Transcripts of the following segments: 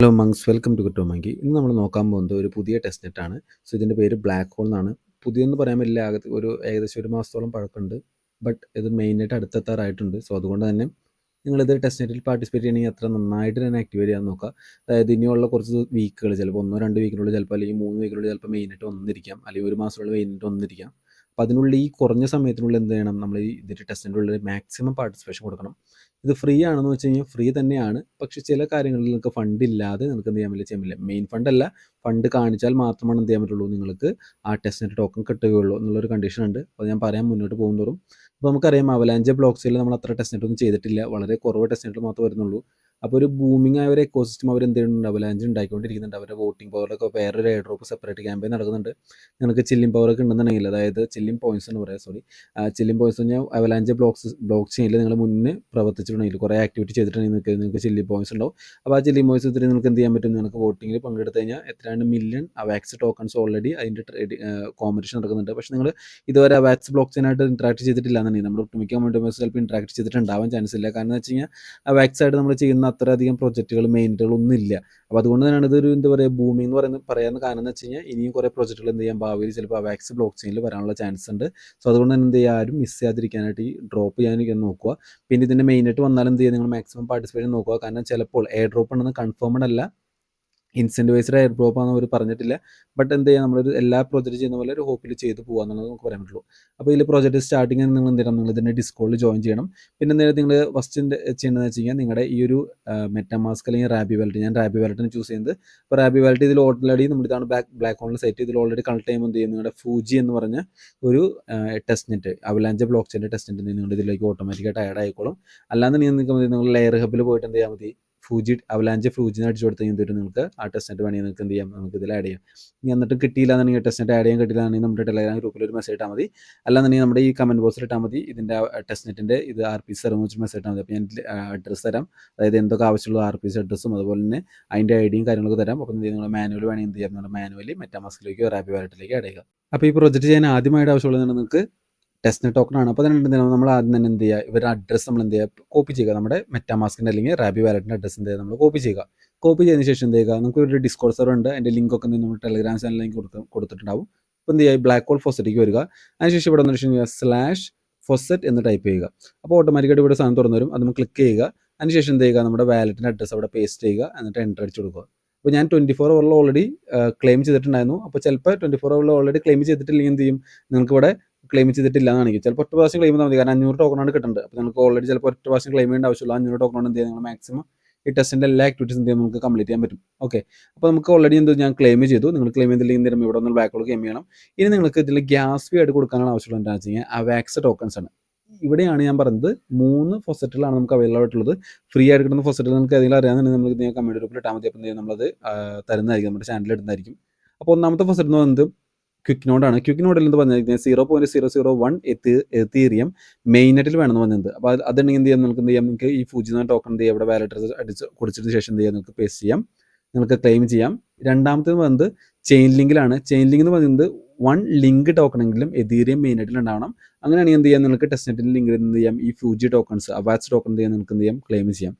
Hello മങ്സ്, welcome to Crypto Monkey. ഇന്ന് നമ്മൾ നോക്കാൻ പോകുന്നത് ഒരു പുതിയ ടെസ്റ്റ് നെറ്റാണ്. സോ ഇതിൻ്റെ പേര് ബ്ലാക്ക് ഹോൾ എന്നാണ്. പുതിയെന്ന് പറയാൻ പറ്റില്ല, ഏകദേശം ഒരു മാസത്തോളം പഴക്കമുണ്ട്. ബട്ട് ഇത് മെയിനായിട്ട് അടുത്തെത്താറായിട്ടുണ്ട്. സോ അതുകൊണ്ട് തന്നെ നിങ്ങളിത് ടെസ്റ്റ് നെറ്റിൽ പാർട്ടിസിപ്പേറ്റ് ചെയ്യണമെങ്കിൽ അത്ര നന്നായിട്ട് തന്നെ ആക്ടിവേറ്റ് ചെയ്യാൻ നോക്കുക. അതായത് ഇനിയുള്ള കുറച്ച് വീക്കുകൾ, ചിലപ്പോൾ 1-2 വീക്കിനുള്ളിൽ, ചിലപ്പോൾ അല്ലെങ്കിൽ 3 വീക്കിനുള്ളിൽ ചിലപ്പോൾ മെയിനായിട്ട് വന്നിരിക്കാം, അല്ലെങ്കിൽ ഒരു മാസത്തിനുള്ളിൽ മെയിനായിട്ട് വന്നിരിക്കാം. അപ്പോൾ അതിനുള്ളിൽ ഈ കുറഞ്ഞ സമയത്തിനുള്ളിൽ എന്ത് ചെയ്യണം, നമ്മൾ ഈ ഇതിൻ്റെ ടെസ്റ്റിൻ്റെ ഉള്ളിൽ മാക്സിമം പാർട്ടിസിപ്പേഷൻ കൊടുക്കണം. ഇത് ഫ്രീ ആണെന്ന് വെച്ച് കഴിഞ്ഞാൽ ഫ്രീ തന്നെയാണ്. പക്ഷേ ചില കാര്യങ്ങളിൽ നിങ്ങൾക്ക് ഫണ്ട് ഇല്ലാതെ നിങ്ങൾക്ക് എന്ത് ചെയ്യാൻ പറ്റില്ല, ചെയ്യാൻ പറ്റില്ല. മെയിൻ ഫണ്ടല്ല, ഫണ്ട് കാണിച്ചാൽ മാത്രമാണ് എന്ത് ചെയ്യാൻ പറ്റുള്ളൂ, നിങ്ങൾക്ക് ആ ടെസ്റ്റ് നെറ്റ് ടോക്കൺ കിട്ടുകയുള്ളൂ എന്നുള്ളൊരു കണ്ടീഷൻ ഉണ്ട്. അപ്പോൾ ഞാൻ പറയാൻ മുന്നോട്ട് പോകുന്നതോറും അപ്പോൾ നമുക്കറിയാം, അവലാഞ്ച് ബ്ലോക്സിൽ നമ്മൾ അത്ര ടെസ്റ്റ് നെറ്റ് ഒന്നും ചെയ്തിട്ടില്ല. വളരെ കുറവ് ടെസ്റ്റ് നെറ്റ് മാത്രമേ വരുന്നുള്ളൂ. അപ്പോൾ ഒരു ബൂമിംഗ് ആയ ഒരു എക്കോസിസ്റ്റം അവർ എന്ത് ചെയ്യുന്നുണ്ട്, അവലാഞ്ച് ഉണ്ടാക്കിക്കൊണ്ടിരിക്കുന്നുണ്ട്. അവരുടെ വോട്ടിംഗ് പവറൊക്കെ വേറൊരു എയർ ഡ്രോപ്പ് സെപ്പറേറ്റ് ക്യാമ്പയിൻ നടക്കുന്നുണ്ട്. നിങ്ങൾക്ക് ചില്ലിംഗ് പവറൊക്കെ ഉണ്ടെന്നുണ്ടെങ്കിൽ, അതായത് ചില്ലിംഗ് പോയിന്റ്സ് എന്ന് പറയാം, ചില്ലിംഗ് പോയിന്റ്സ് എന്ന് പറഞ്ഞാൽ അവലാഞ്ച് ബ്ലോക്ക് ചെയിനിൽ നിങ്ങൾ മുന്നേ പ്രവർത്തിച്ചിട്ടുണ്ടെങ്കിൽ, കുറേ ആക്ടിവിറ്റി ചെയ്തിട്ടുണ്ടെങ്കിൽ നിങ്ങൾക്ക് ചില്ലിംഗ് പോയിന്റ്സ് ഉണ്ടാവും. അപ്പോൾ ആ ചില്ലിംഗ് പോയിന്റ്സ് ഇതിൽ നിങ്ങൾക്ക് എന്ത് ചെയ്യാൻ പറ്റും, നിങ്ങൾക്ക് വോട്ടിങ്ങിൽ പങ്കെടുത്ത് കഴിഞ്ഞാൽ എത്രയാണ് മില്യൺ അവാക്സ് ടോക്കൺസ് ഓൾറെഡി അതിൻ്റെ കോമ്പറ്റീഷൻ നടക്കുന്നുണ്ട്. പക്ഷേ നിങ്ങൾ ഇതുവരെ അവാക്സ് ബ്ലോക്ക് ചെയിനായിട്ട് ഇൻട്രാക്ട് ചെയ്തിട്ടില്ല എന്നുണ്ടെങ്കിൽ, നമ്മൾ ഒട്ടുമിക്ക കമ്മ്യൂണിറ്റി ചിലപ്പോൾ ഇൻട്രാക്ട് ചെയ്തിട്ടുണ്ടാവാൻ ചാൻസ് ഇല്ല. കാരണം എന്ന് വെച്ച് കഴിഞ്ഞാൽ അവാക്സ് ആയിട്ട് നമ്മൾ ചെയ്യുന്ന അത്രയധികം പ്രൊജക്റ്റുകൾ മെയിൻറ്റുകളൊന്നും ഇല്ല. അപ്പോൾ അതുകൊണ്ട് തന്നെയാണ് ഇതൊരു എന്താ പറയുക, ബൂമിംഗ് എന്ന് പറയാൻ കാരണം എന്ന് വെച്ച് കഴിഞ്ഞാൽ ഇനിയും കുറേ പ്രൊജക്റ്റുകൾ എന്ത് ചെയ്യാൻ ഭാവിയിൽ ചിലപ്പോൾ അവാക്സ് ബ്ലോക്ക് ചെയിനിൽ വരാനുള്ള ചാൻസ് ഉണ്ട്. സോ അതുകൊണ്ട് തന്നെ എന്ത് ചെയ്യുക, ആരും മിസ് ചെയ്യാതിരിക്കാനായിട്ട് ഈ ഡ്രോപ്പ് ചെയ്യാനൊക്കെ നോക്കുക. പിന്നെ ഇതിൻ്റെ മെയിനായിട്ട് വന്നാലും എന്ത് ചെയ്യുക, നിങ്ങൾ മാക്സിമം പാർട്ടിസിപ്പേഷൻ നോക്കുക. കാരണം ചിലപ്പോൾ എയർ ഡ്രോപ്പ് ഉണ്ടെന്ന് കൺഫേംഡ് അല്ല, ഇൻസെൻറ്റിവൈസ്ഡ് എയർ ഡ്രോപ്പ് ആണെന്ന് അവർ പറഞ്ഞിട്ടില്ല. ബട്ട് എന്ത് ചെയ്യുക, നമ്മളൊരു എല്ലാ പ്രോജക്റ്റ് ചെയ്യുന്ന പോലെ ഒരു ഹോപ്പിൽ ചെയ്ത് പോകുക എന്നുള്ളത് നമുക്ക് പറയാൻ പറ്റുള്ളൂ. അപ്പോൾ ഇതിൽ പ്രോജക്റ്റ് സ്റ്റാർട്ടിങ് നിങ്ങൾ എന്ത് ചെയ്യണം, നിങ്ങൾ ഇതിൻ്റെ ഡിസ്കോഡിൽ ജോയിൻ ചെയ്യണം. പിന്നെ എന്തെങ്കിലും നിങ്ങൾ ഫസ്റ്റ് ചെയ്യേണ്ടതെന്ന് വെച്ച് കഴിഞ്ഞാൽ, നിങ്ങളുടെ ഈ ഒരു മെറ്റാമാസ്ക് അല്ലെങ്കിൽ റാബി വാലറ്റ്, ഞാൻ റാബി വാലറ്റാണ് ചൂസ് ചെയ്യുന്നത്. അപ്പോൾ റാബി വാലറ്റ് ഇതിൽ ഓൾറെഡി നമ്മുടെ ഇതാണ് ബ്ലാക്ക് ഹോളിൻ്റെ സൈറ്റ്. ഇതിൽ ഓൾറെഡി കണക്ട് ചെയ്യുമ്പോൾ എന്ത് ചെയ്യും, നിങ്ങളുടെ ഫൂജി എന്ന് പറഞ്ഞ ഒരു ടെസ്റ്റ് നെറ്റ്, അവലാഞ്ച് ബ്ലോക്ക് ചെയിൻ്റെ ടെസ്റ്റ് നെറ്റ് നിങ്ങളുടെ ഇതിലേക്ക് ഓട്ടോമാറ്റിക്കായിട്ട് ആഡ് ആയിക്കോളും. അല്ലാതെ നിങ്ങൾ ലെയർ ഹബിൽ പോയിട്ട് എന്ത് ചെയ്യാൻ മതി, അവലാഞ്ച് ഫ്യൂജിന് അടിച്ചു കൊടുത്ത് കഴിഞ്ഞിട്ട് നിങ്ങൾക്ക് ആ ടെസ്റ്റ് നെറ്റ് വേണമെങ്കിൽ നിങ്ങൾക്ക് എന്ത് ചെയ്യാം, നമുക്ക് ഇതിൽ ആഡ് ചെയ്യാം. ഇനി എന്നിട്ട് കിട്ടിയില്ല എന്നുണ്ടെങ്കിൽ, ടെസ്റ്റ് നെറ്റ് ആഡ് ചെയ്യാൻ കിട്ടിയില്ലാന്നുണ്ടെങ്കിൽ നമ്മുടെ ടെലഗ്രാം ഗ്രൂപ്പിൽ ഒരു മെസ്സേജ് ഇട്ടാൽ മതി. അല്ലാന്നുണ്ടെങ്കിൽ നമ്മുടെ ഈ കമൻറ്റ് ബോക്സിൽ ഇട്ടാൽ മതി. ഇതിൻ്റെ ടെസ്റ്റ് നെറ്റിൻ്റെ ഇത് RPC സെർവ് വെച്ച് മെസ്സേജ് ഇട്ടാൽ മതി. അപ്പോൾ ഞാൻ അഡ്രസ്സ് തരാം, അതായത് എന്തൊക്കെ ആവശ്യമുള്ള RPC അഡ്രസ്സും അതുപോലെ തന്നെ അതിൻ്റെ ഐഡിയും കാര്യങ്ങളൊക്കെ തരാം. അപ്പോൾ നിങ്ങൾ മാനുവൽ വേണമെങ്കിൽ എന്ത് ചെയ്യാം, നമ്മുടെ മാനുവലി മെറ്റാമാസ്കിലേക്കോ റാബി വാലറ്റിലേക്ക് ആഡ് ചെയ്യുക. അപ്പോൾ ഈ പ്രൊജക്റ്റ് ചെയ്യാൻ ആദ്യമായിട്ട് ആവശ്യമുള്ളത് നിങ്ങൾക്ക് ടെസ്റ്റ് നെറ്റ് ടോക്കൺ ആണ്. അപ്പോൾ അതിന് നമ്മൾ ആദ്യം തന്നെ എന്ത് ചെയ്യുക, ഇവരുടെ അഡ്രസ്സ് നമ്മൾ എന്ത് ചെയ്യുക, കോപ്പി ചെയ്യുക. നമ്മുടെ മെറ്റാമാസ്കിൻ്റെ അല്ലെങ്കിൽ റാബി വാലറ്റിൻ്റെ അഡ്രസ്സ് എന്ത് ചെയ്യുക, നമ്മൾ കോപ്പി ചെയ്യുക. കോപ്പി ചെയ്തതിന് ശേഷം എന്ത് ചെയ്യുക, നമുക്ക് ഒരു ഡിസ്കോഡ് സെർവർ ഉണ്ട്, അതിൻ്റെ ലിങ്കൊക്കെ നമ്മൾ ടെലഗ്രാം ചാനലിലേക്ക് കൊടുത്തിട്ടുണ്ടാവും. അപ്പോൾ എന്ത് ചെയ്യുക, ബ്ലാക്ക് ഹോൾ ഫോസറ്റിലേക്ക് വരിക. അതിനുശേഷം ഇവിടെ വന്നിട്ട് /FOSSET എന്ന് ടൈപ്പ് ചെയ്യുക. അപ്പോൾ ഓട്ടോമാറ്റിക്കായിട്ട് ഇവിടെ സാധനം തുറന്നു വരും. അത് നമ്മൾ ക്ലിക്ക് ചെയ്യുക. അതിനുശേഷം എന്ത് ചെയ്യുക, നമ്മുടെ വാലറ്റിൻ്റെ അഡ്രസ്സ് അവിടെ പേസ്റ്റ് ചെയ്യുക. എന്നിട്ട് എൻ്റർ അടിച്ച് കൊടുക്കുക. അപ്പോൾ ഞാൻ 24 ഹവറിൽ ഓൾറെഡി ക്ലെയിം ചെയ്തിട്ടുണ്ടായിരുന്നു. അപ്പോൾ ചിലപ്പോൾ 24 ഹവറിൽ ഓൾറെഡി ക്ലെയിം ചെയ്തിട്ടില്ലെങ്കിൽ എന്ത് ചെയ്യും, നിങ്ങൾക്ക് ഇവിടെ ക്ലെയിം ചെയ്തിട്ടില്ല എന്നാണെങ്കിൽ ചിലപ്പോൾ ഒറ്റ പ്രാവശ്യം ക്ലെയിം ചെയ്താൽ മതി. കാരണം 500 ടോക്കണാണ് കിട്ടുന്നത്. അപ്പോൾ നിങ്ങൾക്ക് ഓൾറെഡി ചിലപ്പോൾ ഒറ്റ പ്രാവശ്യം ക്ലെയിം ചെയ്യേണ്ട ആവശ്യമുള്ള 500 ടോക്കൺ എന്ത് ചെയ്യുക, നിങ്ങൾ മാക്സിമം ഈ ടെസ്റ്റിൻ്റെ എല്ലാ ആക്ടിവിറ്റീസും എന്ത് ചെയ്യാം, നമുക്ക് കംപ്ലീറ്റ് ചെയ്യാൻ പറ്റും. ഓക്കെ, അപ്പോൾ നമുക്ക് ഓൾറെഡി ഞാൻ ക്ലെയിം ചെയ്തു. നിങ്ങൾ ക്ലെയിം ചെയ്തില്ലെങ്കിൽ എന്തെങ്കിലും ഇവിടെ ഒന്ന് ബാക്കോട് ക്ലെയിം ചെയ്യണം. ഇനി നിങ്ങൾക്ക് ഇതിൽ ഗ്യാസ് ഫീ ആയിട്ട് കൊടുക്കാനുള്ള ആവശ്യമുള്ള എന്താണെന്ന് വെച്ച് കഴിഞ്ഞാൽ അവാക്സ് ടോക്കൺസ് ആണ്. ഇവിടെയാണ് ഞാൻ പറയുന്നത് 3 ഫോസറ്റുകളാണ് നമുക്ക് അവൈലബിൾ ആയിട്ടുള്ളത്. ഫ്രീ ആയിട്ട് കിട്ടുന്ന ഫോസറ്റുകൾ നിങ്ങൾക്ക് ഏതെങ്കിലും അറിയാമെന്നുണ്ടെങ്കിൽ നമുക്ക് ഞാൻ കമ്മ്യൂണിറ്റി ഗ്രൂപ്പിൽ ഇട്ടാൽ മതി. അപ്പോൾ എന്ത് ചെയ്യും, നമ്മളത് തരുന്നതായിരിക്കും, നമ്മുടെ ചാനലിൽ ഇടുന്നതായിരിക്കും. അപ്പോൾ ഒന്നാമത്തെ ഫോസറ്റ് എന്ന് പറയുന്നത് ക്വിക്ക് നോഡാണ്. ക്വിക്ക് നോഡിൽ എന്ന് പറഞ്ഞിരിക്കുന്നത് 0.001 എത്തീറിയം മെയിൻ നെറ്റിൽ വേണമെന്ന് പറഞ്ഞത്. അപ്പോൾ അതുണ്ടെങ്കിൽ എന്ത് ചെയ്യാം, നിങ്ങൾക്ക് ഈ ഫൂജി ടോക്കൺ എന്ത് ചെയ്യാം, ഇവിടെ വാലറ്റ് അടിച്ച് കൊടുത്തതിന് ശേഷം എന്ത് ചെയ്യാം, നിങ്ങൾക്ക് പേസ്റ്റ് ചെയ്യാം, നിങ്ങൾക്ക് ക്ലെയിം ചെയ്യാം. രണ്ടാമത്തേത് പറയുന്നത് ചെയിൻ ലിങ്കിലാണ്. ചെയിൻ ലിങ്ക് എന്ന് പറയുന്നത് 1 ലിങ്ക് ടോക്കണെങ്കിലും എതീറിയം മെയിൻ നെറ്റിൽ ഉണ്ടാവണം. അങ്ങനെയാണെങ്കിൽ എന്ത് ചെയ്യാം, നിങ്ങൾക്ക് ടെസ്റ്റ് നെറ്റിൻ്റെ ലിങ്കിൽ എന്ത് ചെയ്യാം, ഈ ഫൂജി ടോക്കൺസ് അവാക്സ് ടോക്കൺ എന്ത് ചെയ്യാം, നിങ്ങൾക്ക് എന്ത് ചെയ്യാം, ക്ലെയിം ചെയ്യാം.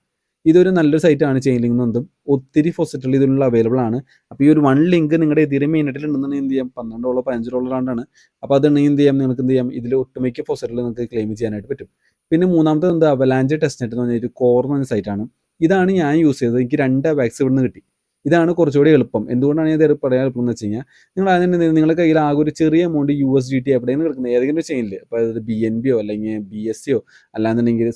ഇതൊരു നല്ലൊരു സൈറ്റാണ് ചെയിൻ ലിങ്ക് എന്നതും. ഒത്തിരി ഫോസറ്റുകൾ ഇതിനുള്ള അവൈലബിൾ ആണ്. അപ്പോൾ ഈ ഒരു 1 ലിങ്ക് നിങ്ങളുടെ എതീറിയം മെയിൻ നെറ്റിൽ ഉണ്ടെന്നുണ്ടെങ്കിൽ എന്ത് ചെയ്യാം, $12 $15 ആണ്. അപ്പോൾ അതുണ്ടെങ്കിൽ എന്ത് ചെയ്യാം, നിങ്ങൾക്ക് എന്ത് ചെയ്യാം, ഇതിൽ ഒട്ടുമിക്ക ഫോസറ്റുകൾ നിങ്ങൾക്ക് ക്ലെയിം ചെയ്യാനായിട്ട് പറ്റും. പിന്നെ മൂന്നാമത്തെ എന്താ, അവലാഞ്ച് ടെസ്റ്റ് നെറ്റ് എന്ന് പറഞ്ഞാൽ കോർ എന്ന് പറഞ്ഞ സൈറ്റാണ്. ഇതാണ് ഞാൻ യൂസ് ചെയ്തത്. എനിക്ക് 2 അവാക്സ് ഇവിടുന്ന് കിട്ടി. ഇതാണ് കുറച്ചുകൂടി എളുപ്പം. എന്തുകൊണ്ടാണ് ഇത് പറയാൻ എളുപ്പം എന്ന് വെച്ച് കഴിഞ്ഞാൽ, നിങ്ങൾ ആദ്യം നിങ്ങളുടെ കയ്യിൽ ആകെ ഒരു ചെറിയ എമൗണ്ട് USDT എവിടെയാണ് കിടക്കുന്നത്, ഏതെങ്കിലും ചെയിനിൽ, അപ്പോൾ അത് BNB അല്ലെങ്കിൽ BSC അല്ലാന്നുണ്ടെങ്കിൽ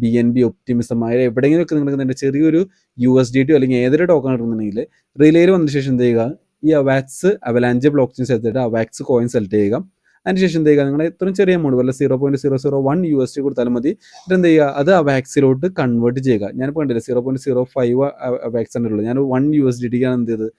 BNB ഒപ്റ്റിമിസം എവിടെയെങ്കിലും ഒക്കെ നിങ്ങൾക്ക് ചെറിയൊരു USDT അല്ലെങ്കിൽ ഏതൊരു ടോക്കൺ കിട്ടുന്നുണ്ടെങ്കിൽ റിലേയിൽ വന്നതിന് ശേഷം എന്ത് ചെയ്യുക, ഈ AVAX avalanche block chain select ചെയ്തിട്ട് അവാക്സ് കോയിൻ സെലക്ട് ചെയ്യുക. അതിനുശേഷം എന്ത് ചെയ്യുക, നിങ്ങൾ ഇത്രയും ചെറിയ എമൗണ്ട് വല്ല 0.001 USD കൊടുത്താലും മതി. എന്നിട്ട് എന്ത് ചെയ്യുക, അത് അവാക്സിലോട്ട് കൺവേർട്ട് ചെയ്യുക. ഞാനിപ്പോൾ കണ്ടില്ല 0.05 അവാക്സ് ഉള്ളൂ. ഞാൻ 1 USDTക്കാണ് എന്ത് ചെയ്തത്,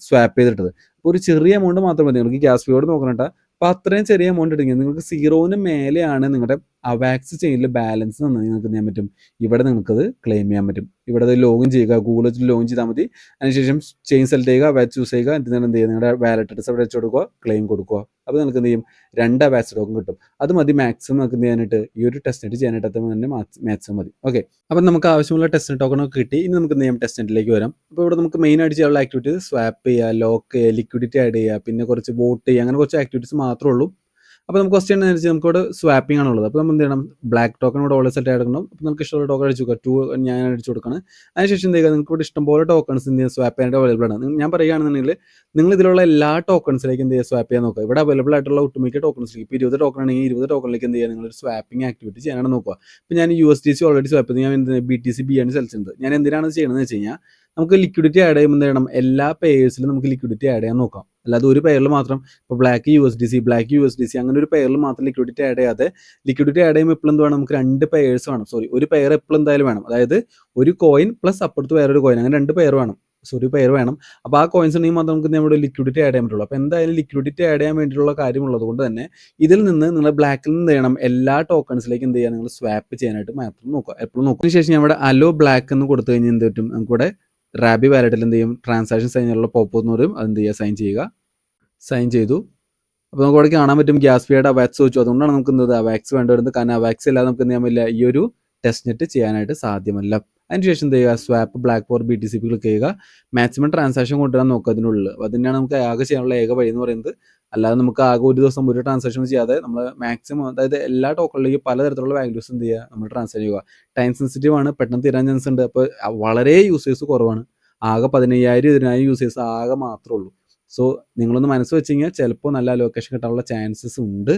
സ്വാപ്പ് ചെയ്തിട്ടത്. അപ്പോൾ ഒരു ചെറിയ എമൗണ്ട് മാത്രം മതി. നിങ്ങൾക്ക് ഗ്യാസ് ഫീയോട് നോക്കണേട്ടാ. അപ്പോൾ അത്രയും ചെറിയ എമൗണ്ട് എടുക്കുക, നിങ്ങൾക്ക് 0ന് മേലെയാണ് നിങ്ങളുടെ അവാക്സ് ചെയിനിൽ ബാലൻസ് നിങ്ങൾക്ക് എന്ത് ചെയ്യാൻ പറ്റും, ഇവിടെ നിങ്ങൾക്കത് ക്ലെയിം ചെയ്യാൻ പറ്റും. ഇവിടെ അത് ലോഗിൻ ചെയ്യുക, ഗൂഗിൾ വെച്ചിട്ട് ലോഗിൻ ചെയ്താൽ മതി. അതിനുശേഷം ചെയിൻ സെലക്ട് ചെയ്യുക, അവാക്സ് ചൂസ് ചെയ്യുക, എന്നിട്ട് എന്ത് ചെയ്യുക, നിങ്ങളുടെ വാലറ്റ് അഡ്രസ് അവിടെ വെച്ച് കൊടുക്കുക, ക്ലെയിം കൊടുക്കുക. അപ്പോൾ നിങ്ങൾക്ക് എന്ത് ചെയ്യും, 2 അവാക്സ് ടോക്കൺ കിട്ടും. അത് മതി മാക്സിമം നമുക്ക് എന്ത് ചെയ്യാനായിട്ട്, ഈ ഒരു ടെസ്റ്റ് നെറ്റ് ചെയ്യാനായിട്ട് അത് തന്നെ മാക്സിമം മതി. ഓക്കെ, അപ്പോൾ നമുക്ക് ആവശ്യമുള്ള ടെസ്റ്റ് നെറ്റ് ടോക്കൺ ഒക്കെ കിട്ടി. ഇനി നമുക്ക് എന്ത് ചെയ്യാം, ടെസ്റ്റ് നെറ്റിലേക്ക് വരാം. അപ്പോൾ ഇവിടെ നമുക്ക് മെയിൻ ആയിട്ട് ചെയ്യാനുള്ള ആക്ടിവിറ്റീസ് സ്വാപ്പ് ചെയ്യുക, ലോക്ക് ചെയ്യുക, ലിക്വിഡിറ്റി ആഡ് ചെയ്യുക, പിന്നെ കുറച്ച് വോട്ട് ചെയ്യുക, അങ്ങനെ കുറച്ച് ആക്ടിവിറ്റീസ് മാത്രമേ ഉള്ളൂ. അപ്പോൾ നമുക്ക് ക്വസ്റ്റ്യൻ എന്ന് വെച്ചാൽ നമുക്ക് ഇവിടെ സ്വാപ്പിംഗ് ആണുള്ളത്. അപ്പോൾ നമ്മൾ എന്ത് ചെയ്യണം, ബ്ലാക്ക് ടോക്കൺ ഇവിടെ ഓൾറെഡി സെറ്റ് ആയിടണം. അപ്പോൾ നമുക്ക് ഇഷ്ടമുള്ള ടോക്കൺ അടിച്ചു കൊടുക്കുക, 2 ഞാൻ അടിച്ചു കൊടുക്കണം. അതിനുശേഷം എന്ത് ചെയ്യുക, നിങ്ങൾക്ക് ഇവിടെ ഇഷ്ടംപോലെ ടോക്കൺസ് എന്ത് ചെയ്യുക സ്വാപ്പ് ചെയ്യാനായിട്ട് അവൈലബിൾ ആണ്. ഞാൻ പറയുകയാണെന്നുണ്ടെങ്കിൽ നിങ്ങൾ ഇതിലുള്ള എല്ലാ ടോക്കൺസിലേക്ക് എന്ത് ചെയ്യുക, സ്വാപ്പ് ചെയ്യാൻ നോക്കുക. ഇവിടെ അവൈലബിൾ ആയിട്ടുള്ള ഒട്ടുമിക്ക ടോക്കൺസിലേക്ക് ഇപ്പോൾ 20 ടോക്കൺ ആണെങ്കിൽ 20 ടോക്കണിലേക്ക് എന്ത് ചെയ്യുക, നിങ്ങളൊരു സ്വാപ്പിംഗ് ആക്ടിവിറ്റി ചെയ്യാനാണ് നോക്കുക. ഇപ്പോൾ ഞാൻ USDC ഓൾറെഡി സ്വാപ്പ് ചെയ്ത് ഞാൻ BTC ആണ് സെലക്ട് ചെയ്യുന്നത്. ഞാൻ എന്തിനാണ് ചെയ്യണമെന്ന് വെച്ച് കഴിഞ്ഞാൽ, നമുക്ക് ലിക്വിഡിറ്റി ആഡ് ചെയ്യുമ്പോൾ എന്ത് ചെയ്യണം, എല്ലാ പേഴ്സിലും നമുക്ക് ലിക്വിഡിറ്റി ആഡ് ചെയ്യാൻ നോക്കാം. അല്ലാതെ ഒരു പെയറിൽ മാത്രം ഇപ്പോൾ ബ്ലാക്ക് USDC അങ്ങനെ ഒരു പെയറിൽ മാത്രം ലിക്വിഡിറ്റി ആഡ് ചെയ്യാതെ, ലിക്വിഡിറ്റി ആഡ് ചെയ്യുമ്പോൾ എപ്പോഴും എന്ത് വേണം, നമുക്ക് 2 പെയർസ് വേണം. ഒരു പെയർ എപ്പോഴും എന്തായാലും വേണം. അതായത് ഒരു കോയിൻ പ്ലസ് അപ്പുറത്ത് വേറൊരു കോയിൻ, അങ്ങനെ 2 പെയർ വേണം. പെയർ വേണം. അപ്പോൾ ആ കോയിൻസ് ഉണ്ടെങ്കിൽ മാത്രം നമുക്ക് നമ്മുടെ ലിക്വിഡിറ്റി ആഡ് ചെയ്യാൻ പറ്റുള്ളൂ. അപ്പോൾ എന്തായാലും ലിക്വിഡിറ്റി ആഡ് ചെയ്യാൻ വേണ്ടിയിട്ടുള്ള കാര്യമുള്ളത് കൊണ്ട് തന്നെ ഇതിൽ നിന്ന് നിങ്ങൾ ബ്ലാക്കിൽ നിന്ന് ചെയ്യണം എല്ലാ ടോക്കൺസിലേക്ക് എന്ത് ചെയ്യുക, നിങ്ങൾ സ്വാപ്പ് ചെയ്യാനായിട്ട് മാത്രം നോക്കുക, എപ്പോഴും നോക്കുക. അതിനുശേഷം ഞാൻ ഇവിടെ അലോ ബ്ലാക്ക് എന്ന് കൊടുത്തു കഴിഞ്ഞാൽ എന്ത് പറ്റും, നമുക്കിവിടെ റാബി വാലറ്റിൽ എന്ത് ചെയ്യും, ട്രാൻസാക്ഷൻ സൈനുള്ള പോപ്പ് എന്ന് പറയും, അതെന്ത് ചെയ്യുക, സൈൻ ചെയ്യുക. സൈൻ ചെയ്തു. അപ്പോൾ നമുക്ക് അവിടെ കാണാൻ പറ്റും ഗ്യാസ് ഫീയുടെ അവാക്സ് വെച്ചു. അതുകൊണ്ടാണ് നമുക്ക് എന്ത് അവാക്സ് വേണ്ടിവരുന്നത്. കാരണം അവാക്സ് ഇല്ലാതെ നമുക്ക് എന്ത് ചെയ്യാൻ പറ്റില്ല, ഈ ഒരു ടെസ്റ്റ് നെറ്റ് ചെയ്യാനായിട്ട് സാധ്യമല്ല. അതിനുശേഷം എന്ത് ചെയ്യുക, swap black for BTC click ചെയ്യുക. മാക്സിമം ട്രാൻസാക്ഷൻ കൊണ്ടുവരാൻ നോക്കുക അതിനുള്ളിൽ. അപ്പോൾ അതിനാണ് നമുക്ക് ആകെ ചെയ്യാനുള്ള ഏക വഴി എന്ന് പറയുന്നത്. അല്ലാതെ നമുക്ക് ആകെ ഒരു ദിവസം ഒരു ട്രാൻസാക്ഷൻ ചെയ്യാതെ നമ്മൾ മാക്സിമം, അതായത് എല്ലാ ടോക്കണിലേക്കും പലതരത്തിലുള്ള വാല്യൂസ് എന്ത് ചെയ്യുക, നമ്മൾ ട്രാൻസ്ഫർ ചെയ്യുക. ടൈം സെൻസിറ്റീവ് ആണ്, പെട്ടെന്ന് തീരാൻ ചാൻസ് ഉണ്ട്. അപ്പോൾ വളരെ യൂസേഴ്സ് കുറവാണ്. ആകെ 15,000-20,000 യൂസേഴ്സ് ആകെ മാത്രമേ ഉള്ളൂ. സോ നിങ്ങളൊന്ന് മനസ്സ് വെച്ച് കഴിഞ്ഞാൽ ചിലപ്പോൾ നല്ല അലോക്കേഷൻ കിട്ടാനുള്ള ചാൻസസ് ഉണ്ട്.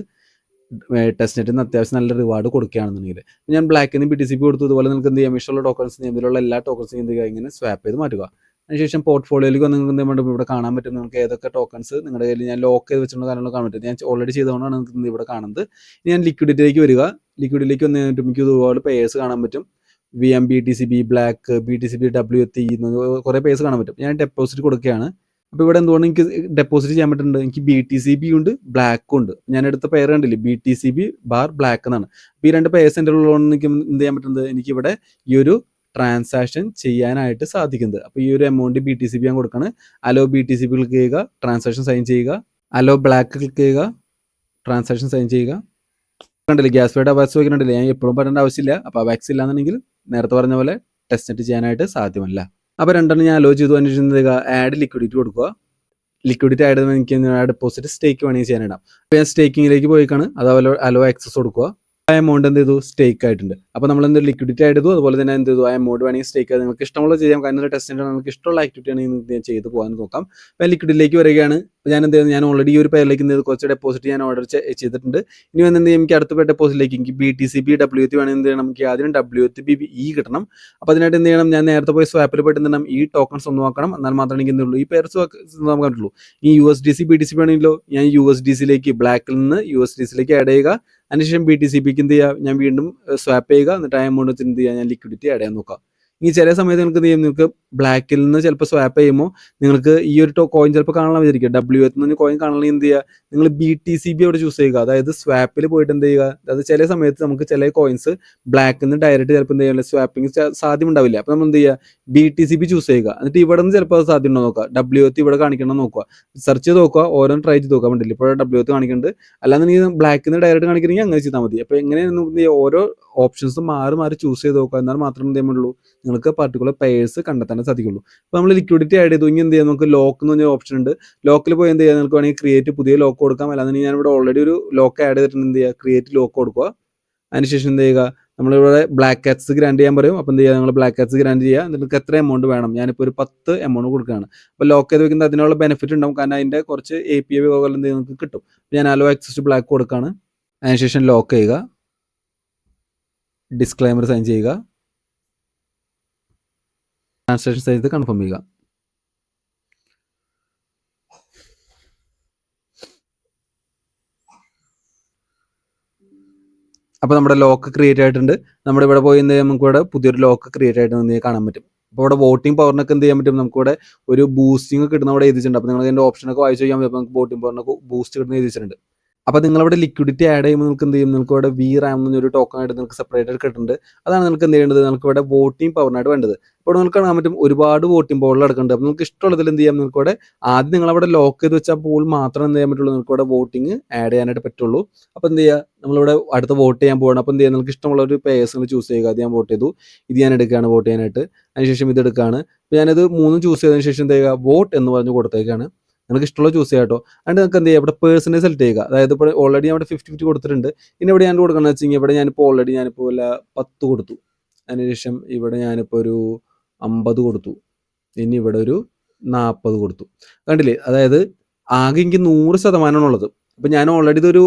ടെസ്റ്റ് നെറ്റിൽ നിന്ന് അത്യാവശ്യം നല്ല റിവാർഡ് കൊടുക്കുകയാണെന്നുണ്ടെങ്കിൽ. ഞാൻ ബ്ലാക്കിൽ നിന്ന് BTC കൊടുത്തു. അതുപോലെ നിങ്ങൾക്ക് എന്ത് ചെയ്യാം, ഇഷ്ടമുള്ള ടോക്കൺസ് ഇതിലുള്ള എല്ലാ ടോക്കൺസും എന്ത് ചെയ്യുക, ഇങ്ങനെ സ്വാപ്പ് ചെയ്ത് മാറ്റുക. അതിനുശേഷം പോർട്ട്ഫോളിയോയിലേക്ക് നിങ്ങൾക്ക് എന്ത് വേണ്ട, ഇവിടെ കാണാൻ പറ്റും നിങ്ങൾക്ക് ഏതൊക്കെ ടോക്കൺസ് നിങ്ങളുടെ കയ്യിൽ ഞാൻ ലോക്ക് ചെയ്ത് വെച്ചിട്ടുള്ള കാര്യങ്ങൾ കാണാൻ പറ്റും. ഞാൻ ഓൾറെഡി ചെയ്തുകൊണ്ടാണ് നിങ്ങൾക്ക് ഇവിടെ കാണുന്നത്. ഇനി ഞാൻ ലിക്വിഡിറ്റിയിലേക്ക് വരിക. ലിക്വിഡിറ്റിയിലേക്ക് വന്നു കഴിഞ്ഞിട്ട് എനിക്ക് ഒരുപാട് പേഴ്സ് കാണാൻ പറ്റും. BTCB ബ്ലാക്ക്, BTCB WT കുറേ പേഴ്സ് കാണാൻ പറ്റും. ഞാൻ ഡെപ്പോസിറ്റ് കൊടുക്കുകയാണ്. അപ്പോൾ ഇവിടെ എന്തുകൊണ്ട് എനിക്ക് ഡെപ്പോസിറ്റ് ചെയ്യാൻ പറ്റുന്നുണ്ട്, എനിക്ക് BTCB ഉണ്ട്, ബ്ലാക്കും ഉണ്ട്. ഞാൻ എടുത്ത പെയർ കണ്ടില്ലേ, BTCB ബ്ലാക്ക് എന്നാണ്. അപ്പോൾ ഈ 2 പേഴ്സ് എൻ്റെ ഉള്ളതുകൊണ്ട് എനിക്ക് എന്ത് ചെയ്യാൻ പറ്റുന്നത്, എനിക്കിവിടെ ഈ ഒരു ട്രാൻസാക്ഷൻ ചെയ്യാനായിട്ട് സാധിക്കുന്നത്. അപ്പോൾ ഈ ഒരു എമൗണ്ട് BTCB ഞാൻ കൊടുക്കുകയാണ്. അലോ BTCB ക്ലിക്ക് ചെയ്യുക, ട്രാൻസാക്ഷൻ സൈൻ ചെയ്യുക. അലോ ബ്ലാക്ക് ക്ലിക്ക് ചെയ്യുക, ട്രാൻസാക്ഷൻ സൈൻ ചെയ്യുക. കണ്ടില്ലേ, ഗ്യാസ് ഫീയുടെ അവാക്സ് വയ്ക്കുന്നുണ്ടല്ലേ, ഞാൻ എപ്പോഴും പറയേണ്ട ആവശ്യമില്ല. അപ്പോൾ അവാക്സ് ഇല്ലാന്നുണ്ടെങ്കിൽ നേരത്തെ പറഞ്ഞ പോലെ ടെസ്റ്റ് നെറ്റ് ചെയ്യാനായിട്ട് സാധ്യമല്ല. അപ്പോൾ 2 ഞാൻ അലോ ചെയ്തു. അന്വേഷിച്ച് ആഡ് ലിക്വിഡിറ്റി കൊടുക്കുക. ലിക്വിഡിറ്റി ആഡ് എനിക്ക് ഡെപ്പോസിറ്റ് സ്റ്റേക്ക് വേണമെങ്കിൽ ചെയ്യാനിടാം. അപ്പോൾ ഞാൻ സ്റ്റേക്കിങ്ങിലേക്ക് പോയിക്കാണ്. അതുപോലെ അലോ ആക്സസ് കൊടുക്കുക. ആ എമൗണ്ട് എന്ത് ചെയ്തു, സ്റ്റേക്ക് ആയിട്ടുണ്ട്. അപ്പോൾ നമ്മൾ എന്ത് ലിക്വിഡിറ്റി ആഡ് ചെയ്തു. അതുപോലെ തന്നെ എന്ത് ചെയ്തു, ആ എമൗണ്ട് വേണമെങ്കിൽ സ്റ്റേക്ക് ചെയ്ത് നിങ്ങൾക്ക് ഇഷ്ടമുള്ള ചെയ്യാം. കാരണം ടെസ്റ്റ് നെറ്റ് നിങ്ങൾക്ക് ഇഷ്ടമുള്ള ആക്ടിവിറ്റി ആണെങ്കിൽ ചെയ്ത് പോകാൻ നോക്കാം. അപ്പോൾ ലിക്വിഡിറ്റിയിലേക്ക് വരികയാണ്. ഞാൻ എന്ത് ചെയ്യുന്നത്, ഞാൻ ഓൾറെഡി ഈ ഒരു പേരിലേക്ക് എന്ത് ചെയ്തു, കുറച്ച് ഡെപ്പോസിറ്റ് ഞാൻ ഓർഡർ ചെയ്തിട്ടുണ്ട്. ഇനി എന്ത് ചെയ്യും, എനിക്ക് അടുത്ത ഡെപ്പോസിറ്റിലേക്ക് എനിക്ക് BTCB WT വേണമെങ്കിൽ എന്ത് ചെയ്യണം, എനിക്ക് ആദ്യം WTBE കിട്ടണം. അപ്പോൾ അതിനായിട്ട് എന്ത് ചെയ്യണം, ഞാൻ നേരത്തെ പോയി സ്വാപ്പിൽ പോയിട്ട് എന്ത് ചെയ്യണം, ഈ ടോക്കൺസ് ഒന്ന് നോക്കണം. എന്നാൽ മാത്രമേ എനിക്ക് എന്തുള്ളൂ, ഈ പേർസ് നോക്കാൻ പറ്റുള്ളൂ. ഈ USDC BTCB ആണെങ്കിലോ ഞാൻ USDCയിലേക്ക് ബ്ലാക്കിൽ നിന്ന് USDCയിലേക്ക് ആഡ് ചെയ്യുക. അതിനുശേഷം BTCBക്ക് എന്ത് ചെയ്യുക, ഞാൻ വീണ്ടും സ്വാപ്പ് ചെയ്യുക. എന്നിട്ട് ആ എമൗണ്ട് വെച്ച് എന്ത് ചെയ്യുക, ഞാൻ ലിക്വിഡിറ്റി ആഡ് ചെയ്യാൻ നോക്കാം. ഈ ചില സമയത്ത് നിങ്ങൾക്ക് എന്ത് ചെയ്യും, നിങ്ങൾക്ക് ബ്ലാക്കിൽ നിന്ന് ചിലപ്പോൾ സ്വാപ്പ് ചെയ്യുമ്പോൾ നിങ്ങൾക്ക് ഈ ഒരു കോയിൻ ചിലപ്പോൾ കാണാൻ വിചാരിക്കുക, WF എന്ന് കോയിൻ കാണണമെങ്കിൽ എന്ത് ചെയ്യുക, നിങ്ങൾ BTCB അവിടെ ചൂസ് ചെയ്യുക. അതായത് സ്വാപ്പിൽ പോയിട്ട് എന്ത് ചെയ്യുക, അത് ചില സമയത്ത് നമുക്ക് ചില കോയിൻസ് ബ്ലാക്കിൽ നിന്ന് ഡയറക്റ്റ് ചിലപ്പോൾ എന്ത് ചെയ്യുക, സ്വാപ്പിംഗ് സാധ്യം ഉണ്ടാവില്ല. അപ്പോൾ നമ്മൾ എന്ത് ചെയ്യുക, BTCB ചൂസ് ചെയ്യുക. എന്നിട്ട് ഇവിടെ നിന്ന് ചിലപ്പോൾ അത് സാധ്യം ഉണ്ടോ നോക്കുക, WF ഇവിടെ കാണിക്കണം നോക്കുക, സെർച്ച് ചെയ്ത് നോക്കുക, ഓരോന്ന് ട്രൈ ചെയ്ത് നോക്കാൻ വേണ്ടിയില്ല. ഇപ്പോൾ WF കാണിക്കുന്നുണ്ട്. അല്ലാന്നുണ്ടെങ്കിൽ ബ്ലാക്കിൽ നിന്ന് ഡയറക്റ്റ് കാണിക്കണമെങ്കിൽ അങ്ങനെ ചെയ്താൽ മതി. അപ്പോൾ എങ്ങനെയാണ് ഓരോ ഓപ്ഷൻസ് മാറി ചൂസ് ചെയ്ത് നോക്കുക. എന്നാൽ മാത്രമേ എന്ത് ചെയ്യുള്ളൂ, നിങ്ങൾക്ക് പർട്ടിക്കുലർ പേഴ്സ് കണ്ടെത്താൻ സാധിക്കുള്ളൂ. അപ്പോൾ നമ്മൾ ലിക്വിഡിറ്റി ആഡ് ചെയ്തു. ഇനി എന്ത് ചെയ്യാം, നമുക്ക് ലോക്ക് എന്ന് പറഞ്ഞ ഓപ്ഷൻ ഉണ്ട്. ലോക്കിൽ പോയി എന്ത് ചെയ്യാം, നിങ്ങൾക്ക് വേണമെങ്കിൽ ക്രിയേറ്റ് പുതിയ ലോക്ക് കൊടുക്കാം. അല്ലാന്നുണ്ടെങ്കിൽ ഞാനിവിടെ ഓൾറെഡി ഒരു ലോക്ക് ആഡ് ചെയ്തിട്ടുണ്ട്. എന്ത് ചെയ്യുക, ക്രിയേറ്റ് ലോക്ക് കൊടുക്കുക. അതിനുശേഷം എന്ത് ചെയ്യുക, നമ്മളിവിടെ ബ്ലാക്ക് കാറ്റ്സ് ഗ്രാൻഡ് ചെയ്യാൻ പറയും. അപ്പോൾ എന്ത് ചെയ്യുക, നിങ്ങൾ ബ്ലാക്ക് കാറ്റ്സ് ഗ്രാൻഡ് ചെയ്യുക. നിങ്ങൾക്ക് എത്ര എമൗണ്ട് വേണം, ഞാനിപ്പോൾ ഒരു 10 എമൗണ്ട് കൊടുക്കുകയാണ്. അപ്പോൾ ലോക്ക് ചെയ്ത് വെക്കുന്നത് അതിനുള്ള ബെനിഫിറ്റ് ഉണ്ടാവും. കാരണം അതിൻ്റെ കുറച്ച് API പോലെ എന്ത് നിങ്ങൾക്ക് കിട്ടും. ഞാൻ അലോ ആക്സസ് ടു ബ്ലാക്ക് കൊടുക്കുകയാണ്. അതിനുശേഷം ലോക്ക് ചെയ്യുക, ഡിസ്ക്ലൈമർ സൈൻ ചെയ്യുക, ട്രാൻസാക്ഷൻ ചെയ്ത് കൺഫേം ചെയ്യുക. അപ്പോൾ നമ്മുടെ ലോക്ക് ക്രിയേറ്റ് ആയിട്ടുണ്ട്. നമ്മുടെ ഇവിടെ പോയി എന്ത് ചെയ്യാം, നമുക്കിവിടെ പുതിയൊരു ലോക്ക് ക്രിയേറ്റ് ആയിട്ട് എന്ത് കാണാൻ പറ്റും. അപ്പോൾ ഇവിടെ വോട്ടിംഗ് പവറിനൊക്കെ എന്ത് ചെയ്യാൻ പറ്റും, നമുക്കിവിടെ ഒരു ബൂസ്റ്റിംഗ് കിട്ടുന്ന അവിടെ എഴുതിച്ചിട്ടുണ്ട്. അപ്പോൾ നിങ്ങൾ അതിൻ്റെ ഓപ്ഷനൊക്കെ വായിച്ച് ചെയ്യാൻ പറ്റും. നമുക്ക് വോട്ടിംഗ് പവറിനൊക്കെ ബൂസ്റ്റ് കിട്ടുന്ന എഴുതിച്ചിട്ടുണ്ട്. അപ്പോൾ നിങ്ങളവിടെ ലിക്വിഡിറ്റി ആഡ് ചെയ്യുമ്പോൾ നിങ്ങൾക്ക് എന്ത് ചെയ്യും, നിങ്ങൾക്ക് ഇവിടെ വി റാം എന്നൊരു ടോക്കൺ ആയിട്ട് നിങ്ങൾക്ക് സെപ്പറേറ്റ് ആയിട്ട് കിട്ടുന്നുണ്ട്. അതാണ് നിങ്ങൾക്ക് എന്ത് ചെയ്യേണ്ടത്, നിങ്ങൾക്ക് ഇവിടെ വോട്ടിംഗ് പവറിനായിട്ട് വേണ്ടത്. ഇപ്പോൾ നിങ്ങൾക്ക് കാണാൻ പറ്റും ഒരുപാട് വോട്ടിംഗ് പവറിൽ കിടക്കുന്നുണ്ട്. അപ്പോൾ നിങ്ങൾക്ക് ഇഷ്ടമുള്ളതിൽ എന്ത് ചെയ്യാം, നിങ്ങൾക്ക് ഇവിടെ ആദ്യം നിങ്ങളവിടെ ലോക്ക് ചെയ്ത് വെച്ചാൽ പൂൾ മാത്രം എന്ത് ചെയ്യാൻ പറ്റുള്ളൂ, നിങ്ങൾക്ക് ഇവിടെ വോട്ടിംഗ് ആഡ് ചെയ്യാനായിട്ട് പറ്റുള്ളൂ. അപ്പോൾ എന്ത് ചെയ്യുക, നമ്മളിവിടെ അടുത്ത് വോട്ട് ചെയ്യാൻ പോകണം. അപ്പോൾ എന്ത് ചെയ്യുക, നിങ്ങൾക്ക് ഇഷ്ടമുള്ള ഒരു പേഴ്സൺ ചൂസ് ചെയ്യുക. അത് ഞാൻ വോട്ട് ചെയ്തു, ഇത് ഞാൻ എടുക്കുകയാണ് വോട്ട് ചെയ്യാനായിട്ട്. അതിനുശേഷം ഇത് എടുക്കുകയാണ്. അപ്പോൾ ഞാനത് 3 ചൂസ് ചെയ്തതിന് ശേഷം എന്ത് ചെയ്യുക, വോട്ട് എന്ന് പറഞ്ഞ് കൊടുത്തേക്കാണ്. നിങ്ങൾക്ക് ഇഷ്ടമുള്ള ചൂസ് ചെയ്യാം കേട്ടോ. അതിന് നിങ്ങൾക്ക് എന്ത് ചെയ്യുക, ഇവിടെ പേഴ്സണെ സെലക്ട് ചെയ്യുക. അതായത് ഇപ്പോൾ ഓൾറെഡി അവിടെ 50-50 കൊടുത്തിട്ടുണ്ട്. ഇനി ഇവിടെ ഞാൻ കൊടുക്കണമെന്ന് വെച്ച് കഴിഞ്ഞാൽ ഇവിടെ ഞാനിപ്പോൾ ഓൾറെഡി ഞാനിപ്പോൾ 10 കൊടുത്തു. അതിനുശേഷം ഇവിടെ ഞാനിപ്പോൾ ഒരു 50 കൊടുത്തു. ഇനി ഇവിടെ ഒരു 40 കൊടുത്തു. കണ്ടില്ലേ, അതായത് ആകെ എനിക്ക് 100% ഉള്ളത്. അപ്പോൾ ഞാൻ ഓൾറെഡി ഒരു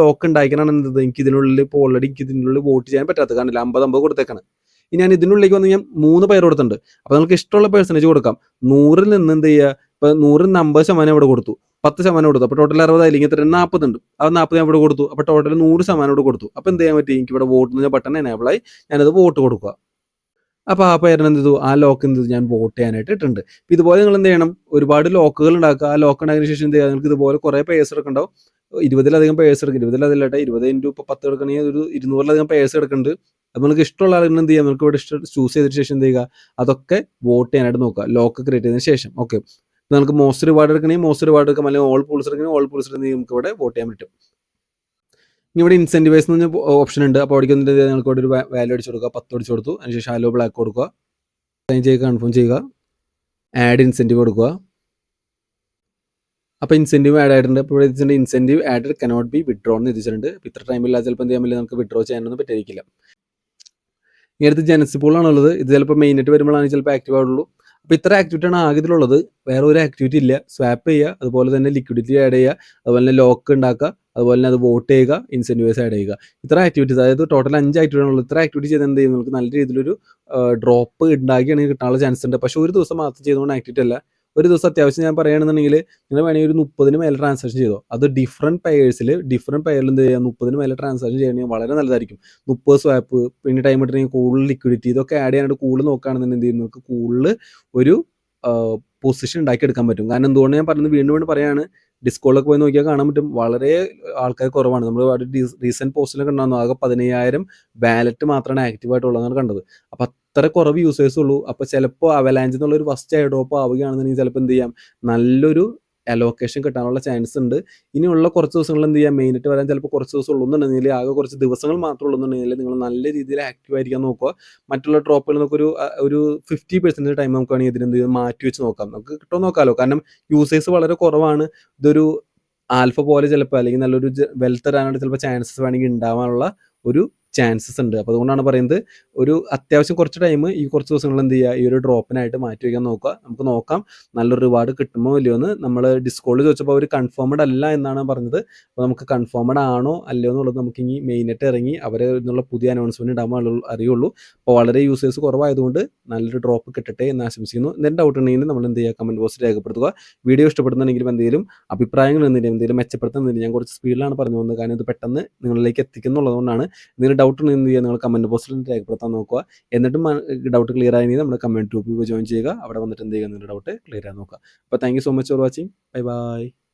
ലോക്ക് ഉണ്ടാക്കിയാണ് എന്തത്, എനിക്ക് ഇതിനുള്ളിൽ ഇപ്പോൾ ഓൾറെഡി എനിക്ക് ഇതിനുള്ളിൽ വോട്ട് ചെയ്യാൻ പറ്റാത്തത്. കാണില്ല, 50-50 കൊടുത്തേക്കാണ്. ഇനി ഞാൻ ഇതിനുള്ളിലേക്ക് വന്ന് ഞാൻ 3 പേര് കൊടുത്തിട്ടുണ്ട്. അപ്പോൾ നിങ്ങൾക്ക് ഇഷ്ടമുള്ള പെർസെൻറ്റേജ് കൊടുക്കാം. 100-ൽ നിന്ന് എന്ത് ചെയ്യുക, ഇപ്പോൾ 100-ന് 50% ഇവിടെ കൊടുത്തു, 10% കൊടുത്തു. അപ്പോൾ ടോട്ടൽ 60 ആയില്ലെങ്കിൽ എത്ര, 40 ഉണ്ട്. ആ 40 ഞാൻ ഇവിടെ കൊടുത്തു. അപ്പോൾ ടോട്ടൽ 100% ഇവിടെ കൊടുത്തു. അപ്പോൾ എന്ത് ചെയ്യാൻ പറ്റി, എനിക്ക് ഇവിടെ വോട്ട് എന്ന ബട്ടൺ എനേബിളായി. ഞാനത് വോട്ട് കൊടുക്കുക. അപ്പോൾ ആ പേരിന് എന്ത് ചെയ്തു, ആ ലോക്ക് എന്ത് ചെയ്തു, ഞാൻ വോട്ട് ചെയ്യാനായിട്ട് ഇട്ടിട്ടുണ്ട്. അപ്പോൾ ഇതുപോലെ നിങ്ങൾ എന്ത് ചെയ്യണം, ഒരുപാട് ലോക്കുകൾ ഉണ്ടാക്കുക. ആ ലോക്ക് ഉണ്ടായതിനു ശേഷം എന്ത് ചെയ്യുക, നിങ്ങൾക്ക് ഇതുപോലെ കുറേ പേഴ്സ് എടുക്കുന്നുണ്ടാവും. 20-ലധികം പേഴ്സ് എടുക്കും. 20-ലധികം 20 × ഇപ്പോൾ 10 എടുക്കണമെങ്കിൽ ഒരു 200-ലധികം പേഴ്സ് എടുക്കുന്നുണ്ട്. അപ്പോൾ നിങ്ങൾക്ക് ഇഷ്ടമുള്ള ആളുകൾ എന്ത് ചെയ്യുക, നിങ്ങൾക്ക് ഇവിടെ ചൂസ് ചെയ്തതിന് ശേഷം എന്ത് ചെയ്യുക, അതൊക്കെ വോട്ട് ചെയ്യാനായിട്ട് നോക്കുക, ലോക്ക് ക്രിയേറ്റ് ചെയ്തതിന് ശേഷം. ഓക്കെ, നിങ്ങൾക്ക് മോസ്റ്റ് റിവാർഡ് എടുക്കണമെങ്കിൽ മോസ്റ്റ് റിവാർഡ് എടുക്കാം, അല്ലെങ്കിൽ ഓൾ പൂൾസ് എടുക്കണമെങ്കിൽ ഓൾ പൂൾസ് എടുത്ത് നമുക്ക് ഇവിടെ വോട്ട് ചെയ്യാൻ പറ്റും. ഇനി ഇവിടെ ഇൻസെൻറ്റിവൈസ് എന്ന് പറഞ്ഞ ഓപ്ഷൻ ഉണ്ട്. അപ്പോൾ അവിടേക്ക് എന്ത് ചെയ്യുക, നിങ്ങൾക്ക് ഇവിടെ ഒരു വാല്യൂ അടിച്ചു കൊടുക്കുക. 10 അടിച്ചു കൊടുത്തു. അതിനുശേഷം ഹാലോ ബ്ലാക്ക് കൊടുക്കുക, സൈൻ ചെയ്യുക, കൺഫേം ചെയ്യുക, ആഡ് ഇൻസെൻറ്റീവ് കൊടുക്കുക. അപ്പോൾ ഇൻസെൻറ്റീവ് ആഡ് ആയിട്ടുണ്ട്. അപ്പോൾ ഇവിടെ incentive add cannot be withdraw എന്ന് എത്തിച്ചിട്ടുണ്ട്. അപ്പോൾ ഇത്ര ടൈമില്ല, ചിലപ്പോൾ എന്ത് ചെയ്യാൻ പറ്റില്ല, നമുക്ക് വിഡ്രോ ചെയ്യാനൊന്നും പറ്റിയിരിക്കില്ല. ഈ അടുത്ത് ജനസി പൂളാണുള്ളത്. ഇത് ചിലപ്പോൾ മെയിനായിട്ട് വരുമ്പോഴാണ് ചിലപ്പോൾ ആക്റ്റീവ് ആവുള്ളൂ. അപ്പോൾ ഇത്ര ആക്ടിവിറ്റിയാണ് ആകെ ഇതിലുള്ളത്. വേറെ ഒരു ആക്ടിവിറ്റി ഇല്ല. സ്വാപ്പ് ചെയ്യുക, അതുപോലെ തന്നെ ലിക്വിഡിറ്റി ആഡ് ചെയ്യുക, അതുപോലെ തന്നെ ലോക്ക് ഉണ്ടാക്കുക, അതുപോലെ തന്നെ അത് വോട്ട് ചെയ്യുക, ഇൻസെൻറ്റീവ്സ് ആഡ് ചെയ്യുക. ഇത്ര ആക്ടിവിറ്റീസ്, അതായത് ടോട്ടൽ 5 ആക്ടിവിറ്റിയാണുള്ളത്. ഇത്ര ആക്ടിവിറ്റി ചെയ്ത് എന്ത് ചെയ്യും, നമുക്ക് നല്ല രീതിയിലൊരു ഡ്രോപ്പ് ഉണ്ടാക്കിയാണെങ്കിൽ കിട്ടാനുള്ള ചാൻസ് ഉണ്ട്. പക്ഷേ ഒരു ദിവസം മാത്രം ചെയ്തുകൊണ്ട് ആക്ടിവിറ്റി അല്ല. ഒരു ദിവസം അത്യാവശ്യം ഞാൻ പറയുകയാണെന്നുണ്ടെങ്കിൽ നിങ്ങൾ വേണമെങ്കിൽ ഒരു 30-ന് മേലെ ട്രാൻസാക്ഷൻ ചെയ്തോ. അത് ഡിഫറൻറ്റ് പെയേഴ്സിൽ എന്ത് ചെയ്യുക, 30-ന് മേലെ ട്രാൻസാക്ഷൻ ചെയ്യണമെങ്കിൽ വളരെ നല്ലതായിരിക്കും. 30 സ്വാപ്പ്, പിന്നെ ടൈം ഇട്ടിട്ടുണ്ടെങ്കിൽ കൂടുതൽ ലിക്വിഡിറ്റി, ഇതൊക്കെ ആഡ് ചെയ്യാനായിട്ട് കൂടുതൽ നോക്കുകയാണെന്നുണ്ടെങ്കിൽ എന്ത് ചെയ്യും, നിങ്ങൾക്ക് കൂടുതൽ ഒരു പൊസിഷൻ ഉണ്ടാക്കിയെടുക്കാൻ പറ്റും. കാരണം എന്തുകൊണ്ട് ഞാൻ പറയുന്നത്, വീണ്ടും വീണ്ടും പറയുകയാണ്, ഡിസ്കോളിലൊക്കെ പോയി നോക്കിയാൽ കാണാൻ പറ്റും വളരെ ആൾക്കാർ കുറവാണ്. നമ്മൾ റീസെൻറ്റ് പോസ്റ്റിലൊക്കെ ഉണ്ടാകുന്നു, ആകെ 15,000 വാലറ്റ് മാത്രമാണ് ആക്റ്റീവായിട്ടുള്ളതെന്നാണ് കണ്ടത്. അപ്പോൾ അത്ര കുറവ് യൂസേഴ്സ് ഉള്ളൂ. അപ്പോൾ ചിലപ്പോൾ അവലാഞ്ച് എന്നുള്ളൊരു ഫസ്റ്റ് എയർ ഡ്രോപ്പ് ആവുകയാണെന്നുണ്ടെങ്കിൽ ചിലപ്പോൾ എന്ത് ചെയ്യാം, നല്ലൊരു അലോക്കേഷൻ കിട്ടാനുള്ള ചാൻസ് ഉണ്ട്. ഇനിയുള്ള കുറച്ച് ദിവസങ്ങൾ എന്ത് ചെയ്യാം, മെയിനായിട്ട് വരാൻ ചിലപ്പോൾ കുറച്ച് ദിവസം ഉള്ളുന്നുണ്ടെങ്കിൽ, ആകെ കുറച്ച് ദിവസങ്ങൾ മാത്രം ഉള്ളുന്നുണ്ടെങ്കിൽ നിങ്ങൾ നല്ല രീതിയിൽ ആക്റ്റീവ് ആയിരിക്കാൻ നോക്കുക. മറ്റുള്ള ഡ്രോപ്പുകൾ നമുക്കൊരു 50% ടൈം നമുക്ക് വേണമെങ്കിൽ ഇതിന് എന്ത് ചെയ്യും, മാറ്റി വെച്ച് നോക്കാം. നമുക്ക് കിട്ടുമോ നോക്കാമല്ലോ. കാരണം യൂസേഴ്സ് വളരെ കുറവാണ്. ഇതൊരു ആൽഫ പോലെ ചിലപ്പോൾ, അല്ലെങ്കിൽ നല്ലൊരു വെൽത്ത് തരാനായിട്ട് ചിലപ്പോൾ ചാൻസസ് വേണമെങ്കിൽ ഉണ്ടാവാനുള്ള ഒരു ചാൻസസ് ഉണ്ട്. അപ്പോൾ അതുകൊണ്ടാണ് പറയുന്നത്, ഒരു അത്യാവശ്യം കുറച്ച് ടൈം ഈ കുറച്ച് ദിവസങ്ങൾ എന്ത് ചെയ്യുക, ഈ ഒരു ഡ്രോപ്പിനായിട്ട് മാറ്റി വയ്ക്കാൻ നോക്കുക. നമുക്ക് നോക്കാം നല്ലൊരു റിവാർഡ് കിട്ടുമോ ഇല്ലയോ എന്ന്. നമ്മൾ ഡിസ്കോളിൽ ചോദിച്ചപ്പോൾ അവർ കൺഫേംഡ് അല്ല എന്നാണ് പറഞ്ഞത്. അപ്പോൾ നമുക്ക് കൺഫേംഡ് ആണോ അല്ലയോ എന്നുള്ളത് നമുക്ക് ഇനി മെയിനായിട്ട് ഇറങ്ങി അവരെ എന്നുള്ള പുതിയ അനൗൺസ്മെൻറ്റ് ഇടാൻ അറിയുള്ളൂ. അപ്പോൾ വളരെ യൂസേഴ്സ് കുറവായതുകൊണ്ട് നല്ലൊരു ഡ്രോപ്പ് കിട്ടട്ടെ എന്ന് ആശംസിക്കുന്നു. എന്തെങ്കിലും ഡൗട്ട് ഉണ്ടെങ്കിൽ നമ്മൾ എന്ത് ചെയ്യുക, കമൻറ്റ് ബോക്സിൽ രേഖപ്പെടുത്തുക. വീഡിയോ ഇഷ്ടപ്പെടുന്നുണ്ടെങ്കിലും എന്തെങ്കിലും അഭിപ്രായങ്ങൾ എന്തെങ്കിലും മെച്ചപ്പെടുത്തുന്നതിന് ഞാൻ കുറച്ച് സ്പീഡിലാണ് പറഞ്ഞു പോകുന്നത്, കാരണം ഇത് പെട്ടെന്ന് നിങ്ങളിലേക്ക് എത്തിക്കുന്നുള്ളതുകൊണ്ടാണ്. എന്തെങ്കിലും ഡൗട്ട് ഉണ്ടെങ്കിൽ എന്ത് ചെയ്യുക, നിങ്ങൾ കമൻറ്റ് ബോക്സിൽ രേഖപ്പെടുത്താൻ നോക്കുക. എന്നിട്ടും ഡൗട്ട് ക്ലിയർ ആയെങ്കിൽ നമ്മുടെ കമൻറ്റ് ഗ്രൂപ്പിൽ ജോയിൻ ചെയ്യുക. അവിടെ വന്നിട്ട് എന്ത് ചെയ്യുക, നിങ്ങളുടെ ഡൗട്ട് ക്ലിയർ ആകാൻ നോക്കുക. അപ്പോൾ thank you so much for watching. Bye bye.